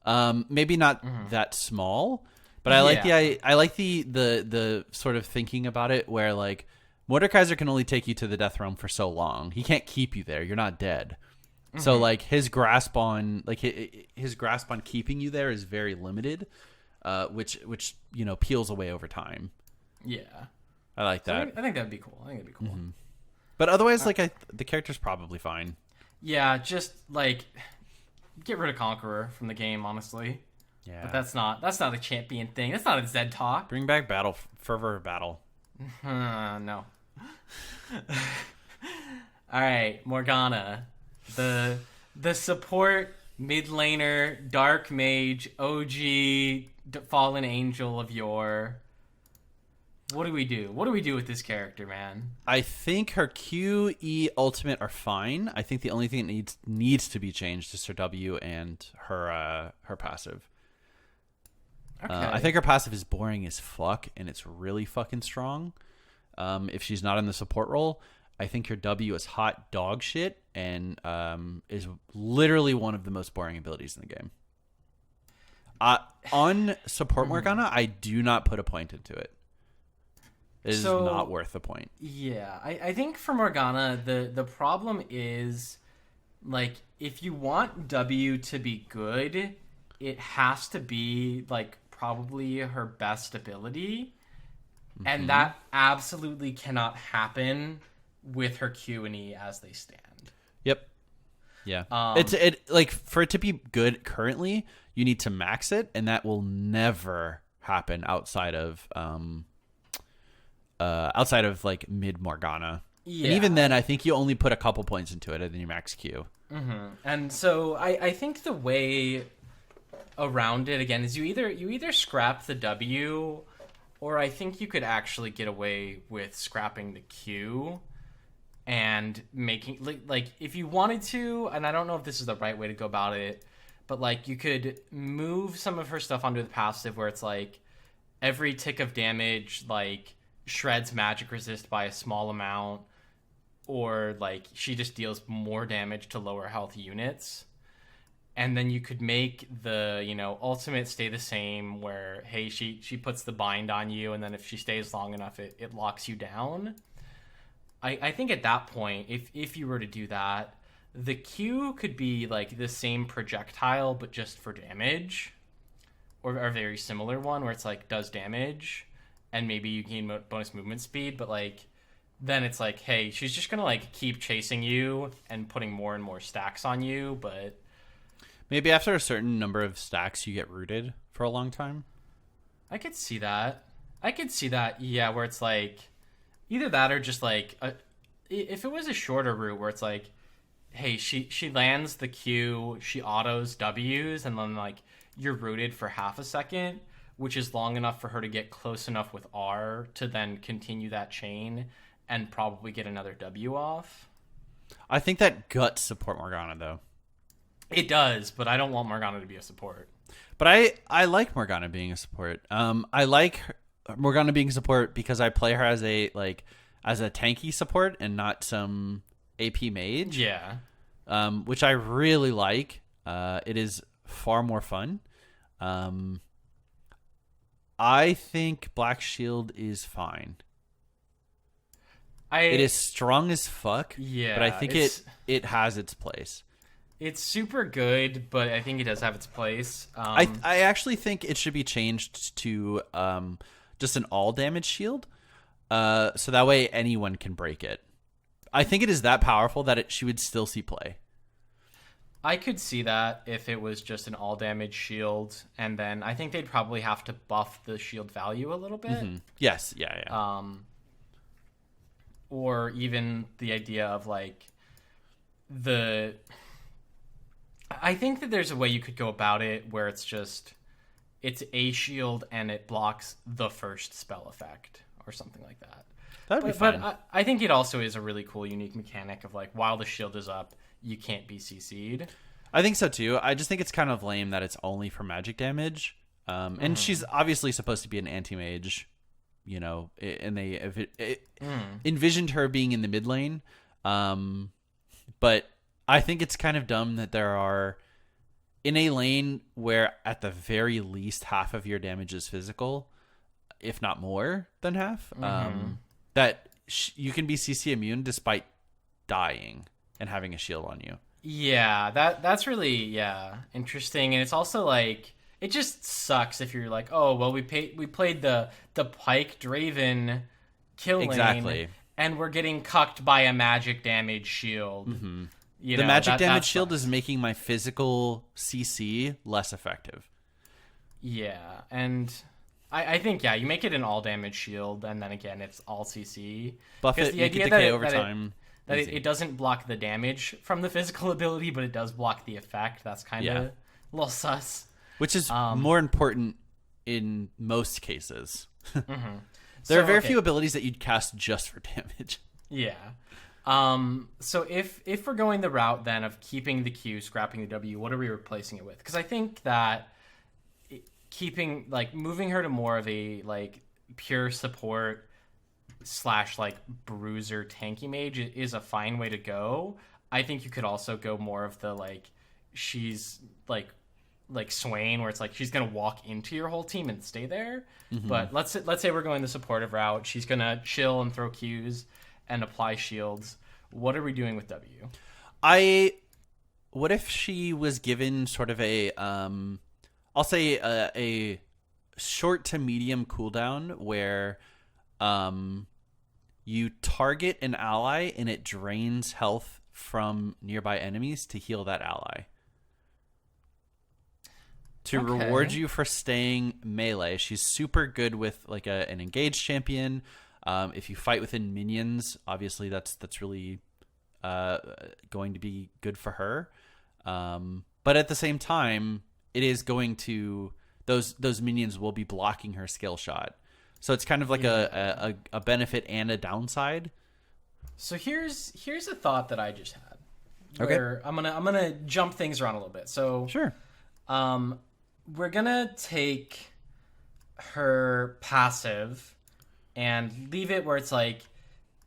[SPEAKER 2] Maybe not that small, but I like the sort of thinking about it where like Mordekaiser can only take you to the death realm for so long. He can't keep you there. You're not dead. So like his grasp on keeping you there is very limited, which peels away over time.
[SPEAKER 1] Yeah,
[SPEAKER 2] I like that.
[SPEAKER 1] I think that'd be cool.
[SPEAKER 2] But otherwise, the character's probably fine.
[SPEAKER 1] Yeah, just like get rid of Conqueror from the game, honestly.
[SPEAKER 2] Yeah,
[SPEAKER 1] but that's not a champion thing. That's not a ZED talk.
[SPEAKER 2] Bring back fervor of battle.
[SPEAKER 1] No. All right, Morgana, the support mid laner, dark mage, OG fallen angel of yore. What do we do? What do we do with this character, man?
[SPEAKER 2] I think her Q, E, ultimate are fine. I think the only thing that needs to be changed is her W and her passive. Okay. I think her passive is boring as fuck, and it's really fucking strong. If she's not in the support role, I think her W is hot dog shit and is literally one of the most boring abilities in the game. On support Morgana, I do not put a point into it. It is not worth the point.
[SPEAKER 1] Yeah, I think for Morgana, the problem is, like, if you want W to be good, it has to be, like, probably her best ability. And that absolutely cannot happen with her Q and E as they stand.
[SPEAKER 2] Yep. Yeah. It like, for it to be good currently, you need to max it, and that will never happen outside of like mid Morgana. Yeah. And even then, I think you only put a couple points into it and then you max Q.
[SPEAKER 1] And so I think the way around it again is you either scrap the W, or I think you could actually get away with scrapping the Q and making like if you wanted to, and I don't know if this is the right way to go about it, but like you could move some of her stuff onto the passive where it's like every tick of damage like shreds magic resist by a small amount, or like she just deals more damage to lower health units. And then you could make the, ultimate stay the same where, hey, she puts the bind on you, and then if she stays long enough, it locks you down. I think at that point, if you were to do that, the Q could be like the same projectile, but just for damage. Or a very similar one where it's like does damage, and maybe you gain bonus movement speed, but like then it's like, hey, she's just going to like keep chasing you and putting more and more stacks on you, but...
[SPEAKER 2] Maybe after a certain number of stacks, you get rooted for a long time.
[SPEAKER 1] I could see that. Yeah, where it's like either that or just like if it was a shorter route where it's like, hey, she lands the Q, she autos W's, and then like you're rooted for half a second, which is long enough for her to get close enough with R to then continue that chain and probably get another W off.
[SPEAKER 2] I think that guts support Morgana though.
[SPEAKER 1] It does, but I don't want Morgana to be a support.
[SPEAKER 2] But I like Morgana being a support. I like Morgana being a support because I play her as a tanky support and not some AP mage.
[SPEAKER 1] Yeah.
[SPEAKER 2] Which I really like. It is far more fun. I think Black Shield is fine. It is strong as fuck. Yeah. But I think it has its place.
[SPEAKER 1] It's super good, but I think it does have its place.
[SPEAKER 2] I actually think it should be changed to just an all damage shield, so that way anyone can break it. I think it is that powerful that she would still see play.
[SPEAKER 1] I could see that if it was just an all damage shield, and then I think they'd probably have to buff the shield value a little bit. Mm-hmm.
[SPEAKER 2] Yes, yeah.
[SPEAKER 1] Or even the idea of like I think that there's a way you could go about it where it's a shield and it blocks the first spell effect or something like that.
[SPEAKER 2] That'd be fun.
[SPEAKER 1] But I think it also is a really cool, unique mechanic of like while the shield is up, you can't be CC'd.
[SPEAKER 2] I think so too. I just think it's kind of lame that it's only for magic damage. And she's obviously supposed to be an anti-mage, you know, and they envisioned her being in the mid lane. But I think it's kind of dumb that there are in a lane where at the very least half of your damage is physical, if not more than half, that you can be CC immune despite dying and having a shield on you.
[SPEAKER 1] Yeah, that's really interesting, and it's also like it just sucks if you're like, oh well, we played the Pike Draven kill lane, and we're getting cucked by a magic damage shield. You know,
[SPEAKER 2] the magic damage shield is making my physical CC less effective.
[SPEAKER 1] Yeah, and I think you make it an all damage shield, and then again it's all CC.
[SPEAKER 2] Buff it, make it decay over time.
[SPEAKER 1] It doesn't block the damage from the physical ability, but it does block the effect. That's kind of a little sus.
[SPEAKER 2] Which is more important in most cases. There are very few abilities that you'd cast just for damage.
[SPEAKER 1] Yeah. So if we're going the route then of keeping the Q, scrapping the W, what are we replacing it with? Because I think that keeping moving her to more of a like pure support / like bruiser tanky mage is a fine way to go. I think you could also go more of the like she's like Swain, where it's like she's gonna walk into your whole team and stay there. But let's say we're going the supportive route. She's gonna chill and throw Qs and apply shields. What are we doing with W?
[SPEAKER 2] What if she was given sort of a I'll say a short to medium cooldown where you target an ally and it drains health from nearby enemies to heal that ally. To reward you for staying melee. She's super good with like an engaged champion. If you fight within minions, obviously that's really going to be good for her. But at the same time, it is going to those minions will be blocking her skill shot. So it's kind of like a benefit and a downside.
[SPEAKER 1] So here's a thought that I just had. Where I'm gonna jump things around a little bit. So
[SPEAKER 2] sure.
[SPEAKER 1] We're gonna take her passive and leave it where it's like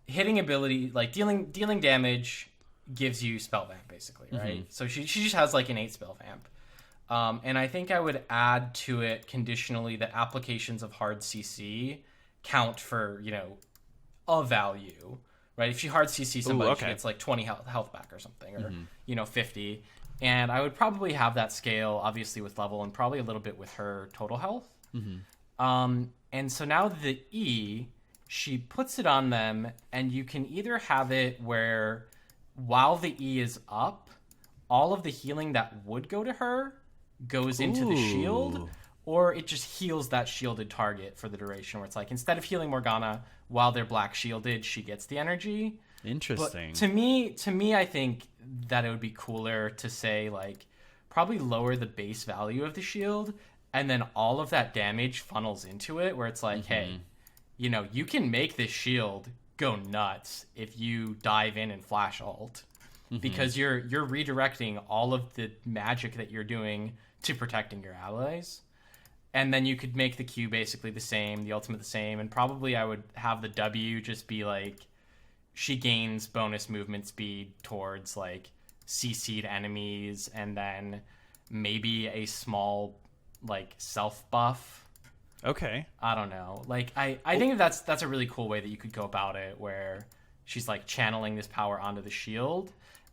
[SPEAKER 1] hitting ability, like dealing damage gives you spell vamp basically, right? So she just has like an 8 spell vamp. And I think I would add to it conditionally that applications of hard CC count for, you know, a value, right? If she hard CC somebody, she gets like 20 health back or something, or, you know, 50. And I would probably have that scale, obviously, with level and probably a little bit with her total health. And so now the E, she puts it on them, and you can either have it where while the E is up, all of the healing that would go to her goes into the shield, or it just heals that shielded target for the duration, where it's like instead of healing Morgana while they're black shielded, she gets the energy.
[SPEAKER 2] Interesting.
[SPEAKER 1] But to me, I think that it would be cooler to say like probably lower the base value of the shield, and then all of that damage funnels into it, where it's like, hey, you know, you can make this shield go nuts if you dive in and flash ult, because you're redirecting all of the magic that you're doing to protecting your allies. And then you could make the Q basically the same, the ultimate the same, and probably I would have the W just be like she gains bonus movement speed towards like CC'd enemies, and then maybe a small like self buff.
[SPEAKER 2] Okay.
[SPEAKER 1] I don't know. Like I think that's a really cool way that you could go about it, where she's like channeling this power onto the shield,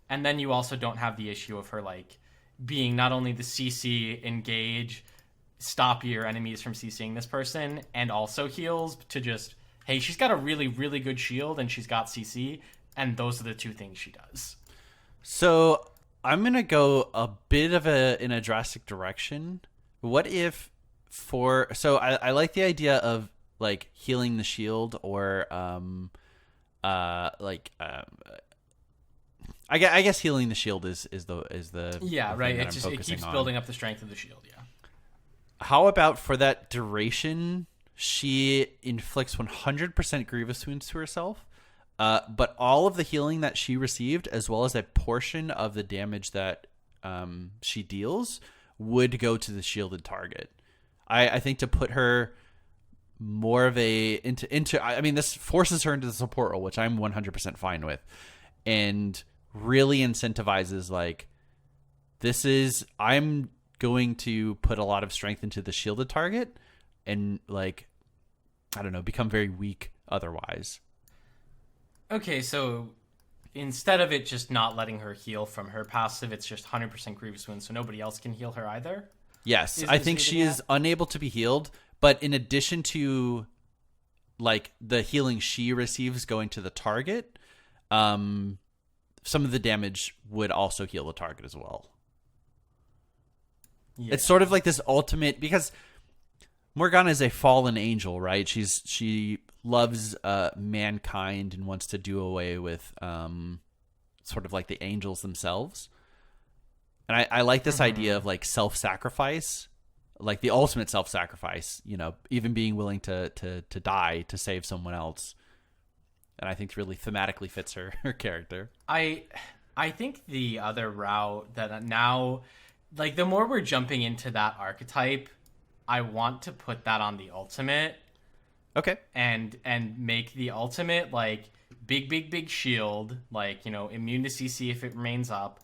[SPEAKER 1] and then you also don't have the issue of her like being not only the CC engage, stop your enemies from CCing this person, and also heals to just, hey, she's got a really, really good shield and she's got CC, and those are the two things she does.
[SPEAKER 2] So I'm going to go a bit of in a drastic direction. What if I like the idea of like healing the shield, or I guess healing the shield is the
[SPEAKER 1] yeah, right.
[SPEAKER 2] It
[SPEAKER 1] keeps building up the strength of the shield. Yeah.
[SPEAKER 2] How about for that duration, she inflicts 100% grievous wounds to herself, but all of the healing that she received, as well as a portion of the damage that she deals, would go to the shielded target. I think to put her more of a this forces her into the support role, which I'm 100% fine with, and really incentivizes I'm going to put a lot of strength into the shielded target and become very weak otherwise.
[SPEAKER 1] Okay, so instead of it just not letting her heal from her passive, it's just 100% grievous wounds, so nobody else can heal her either?
[SPEAKER 2] Yes, I think she is unable to be healed, but in addition to the healing she receives going to the target, some of the damage would also heal the target as well. Yeah. It's sort of like this ultimate, because Morgana is a fallen angel, right? She loves mankind and wants to do away with sort of like the angels themselves. And I like this idea of self-sacrifice, like the ultimate self-sacrifice, even being willing to die to save someone else. And I think really thematically fits her character.
[SPEAKER 1] I think the other route that now, the more we're jumping into that archetype, I want to put that on the ultimate.
[SPEAKER 2] Okay.
[SPEAKER 1] And make the ultimate big shield, immune to CC if it remains up.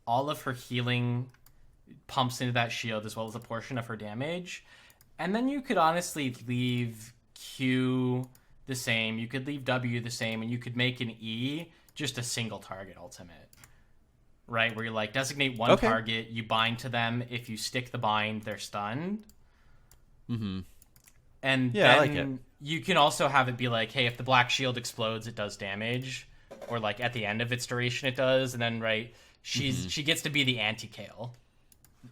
[SPEAKER 1] All of her healing pumps into that shield as well as a portion of her damage. And then you could honestly leave Q the same. You could leave W the same, and you could make an E just a single target ultimate. Right? Where you designate one target, you bind to them. If you stick the bind, they're stunned.
[SPEAKER 2] Mm-hmm.
[SPEAKER 1] And
[SPEAKER 2] yeah,
[SPEAKER 1] then
[SPEAKER 2] I like it.
[SPEAKER 1] You can also have it be hey, if the black shield explodes, it does damage. Or at the end of its duration, it does. And then, she gets to be the anti-Kale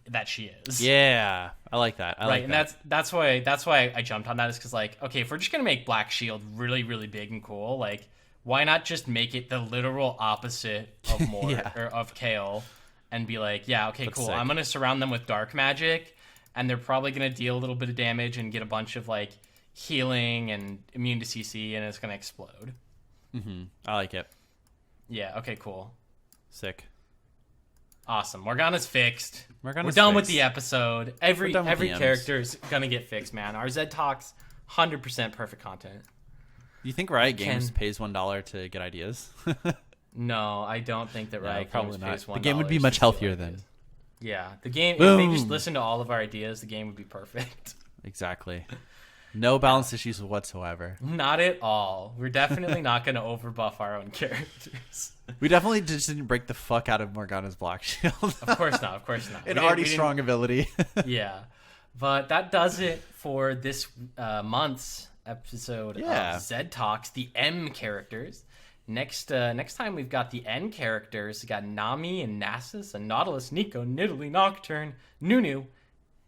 [SPEAKER 1] that she is.
[SPEAKER 2] Yeah, I like that. I like
[SPEAKER 1] that. And that's why I jumped on that, is because okay, if we're just gonna make Black Shield really, really big and cool, why not just make it the literal opposite of or of Kale, and be okay,
[SPEAKER 2] That's
[SPEAKER 1] cool.
[SPEAKER 2] sick.
[SPEAKER 1] I'm gonna surround them with dark magic, and they're probably gonna deal a little bit of damage and get a bunch of healing and immune to CC, and it's gonna explode.
[SPEAKER 2] I like it.
[SPEAKER 1] Yeah. Okay. Cool.
[SPEAKER 2] Sick.
[SPEAKER 1] Awesome. Morgana's fixed. We're done
[SPEAKER 2] fixed.
[SPEAKER 1] with the episode. Every character's gonna get fixed, man. Our ZED Talks, 100% perfect content.
[SPEAKER 2] You think Riot Games pays $1 to get ideas?
[SPEAKER 1] No, I don't think that Riot Games pays $1.
[SPEAKER 2] The game would be much healthier then.
[SPEAKER 1] Yeah, the game.
[SPEAKER 2] Boom.
[SPEAKER 1] If they just listen to all of our ideas, the game would be perfect.
[SPEAKER 2] Exactly. No balance issues whatsoever.
[SPEAKER 1] Not at all. We're definitely not going to overbuff our own characters.
[SPEAKER 2] We definitely just didn't break the fuck out of Morgana's Black Shield.
[SPEAKER 1] Of course not. Of course not.
[SPEAKER 2] An already strong ability.
[SPEAKER 1] Yeah. But that does it for this month's episode of ZED Talks, the M characters. Next time we've got the N characters. We got Nami and Nasus and Nautilus, Nico, Nidalee, Nocturne, Nunu,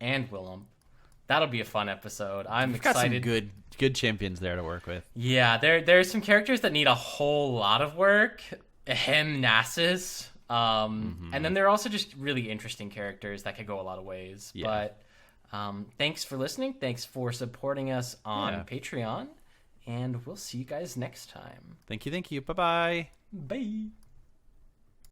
[SPEAKER 1] and Willem. That'll be a fun episode.
[SPEAKER 2] We've
[SPEAKER 1] excited.
[SPEAKER 2] Got some good champions there to work with.
[SPEAKER 1] Yeah, there's some characters that need a whole lot of work. Nasus. And then there are also just really interesting characters that could go a lot of ways. Yeah. But thanks for listening. Thanks for supporting us on Patreon. And we'll see you guys next time.
[SPEAKER 2] Thank you. Bye-bye.
[SPEAKER 1] Bye.